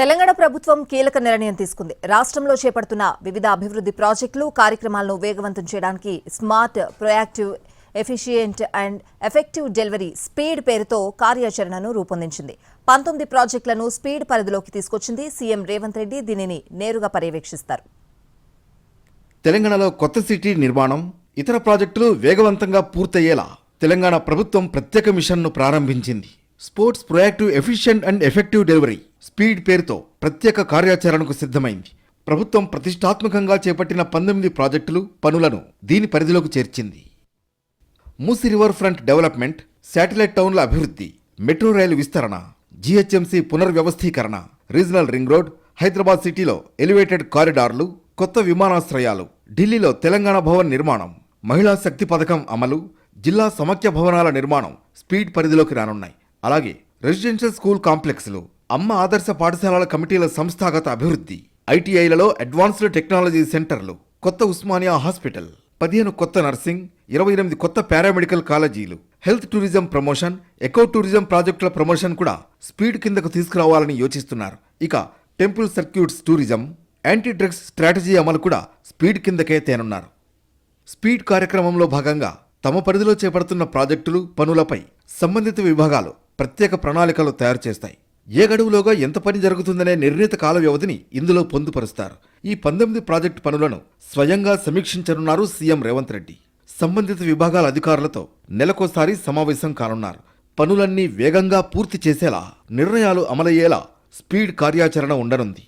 తెలంగాణ ప్రభుత్వం కీలక నిర్ణయం తీసుకుంది. రాష్ట్రంలో చేపడుతున్న వివిధ అభివృద్ధి ప్రాజెక్టులు, కార్యక్రమాలను వేగవంతం చేయడానికి smart, proactive, efficient and effective delivery speed పేరుతో కార్యాచరణను రూపొందించింది. 19 ప్రాజెక్టులను స్పీడ్ పరిధిలోకి తీసుకొచ్చింది. సీఎం రేవంత్ రెడ్డి దీనిని నేరుగా పర్యవేక్షిస్తారు. తెలంగాణలో కొత్త సిటీ నిర్మాణం, ఇతర ప్రాజెక్టులు వేగవంతంగా పూర్తయ్యేలా తెలంగాణ ప్రభుత్వం ప్రత్యేక మిషన్ను ప్రారంభించింది. Sports proactive efficient and effective delivery speed పేరుతో ప్రత్యేక కార్యాచరణకు సిద్ధమైంది. ప్రభుత్వం ప్రతిష్టాత్మకంగా చేపట్టిన 19 ప్రాజెక్టులు, పనులను దీని పరిధిలోకి చేర్చింది. Musi river front development, satellite టౌన్ల అభివృద్ధి, మెట్రో రైలు విస్తరణ, జీహెచ్ఎంసీ పునర్వ్యవస్థీకరణ, రీజనల్ రింగ్ రోడ్, హైదరాబాద్ సిటీలో ఎలివేటెడ్ కారిడార్లు, కొత్త విమానాశ్రయాలు, ఢిల్లీలో తెలంగాణ భవన్ నిర్మాణం, మహిళా శక్తి పథకం అమలు, జిల్లా సమాఖ్య భవనాల నిర్మాణం స్పీడ్ పరిధిలోకి రానున్నాయి. అలాగే రెసిడెన్షియల్ స్కూల్ కాంప్లెక్స్లు, అమ్మ ఆదర్శ పాఠశాలల కమిటీల సంస్థాగత అభివృద్ధి, ఐటీఐలలో అడ్వాన్స్డ్ టెక్నాలజీ సెంటర్లు, కొత్త ఉస్మానియా హాస్పిటల్, 15 కొత్త నర్సింగ్, 28 కొత్త పారామెడికల్ కాలేజీలు, health tourism promotion, eco tourism ప్రాజెక్టుల ప్రమోషన్ కూడా స్పీడ్ కిందకు తీసుకురావాలని యోచిస్తున్నారు. ఇక temple circuits tourism, anti drugs strategy అమలు కూడా స్పీడ్ కిందకే తేనున్నారు. స్పీడ్ కార్యక్రమంలో భాగంగా తమ పరిధిలో చేపడుతున్న ప్రాజెక్టులు, పనులపై సంబంధిత విభాగాలు ప్రత్యేక ప్రణాళికలు తయారు చేస్తాయి. ఏ గడువులోగా ఎంత పని జరుగుతుందనే నిర్ణీత కాల వ్యవధిని ఇందులో పొందుపరుస్తారు. ఈ 19 ప్రాజెక్టు పనులను స్వయంగా సమీక్షించనున్నారు సీఎం రేవంత్ రెడ్డి. సంబంధిత విభాగాల అధికారులతో నెలకోసారి సమావేశం కానున్నారు. పనులన్నీ వేగంగా పూర్తి చేసేలా, నిర్ణయాలు అమలయ్యేలా స్పీడ్ కార్యాచరణ ఉండనుంది.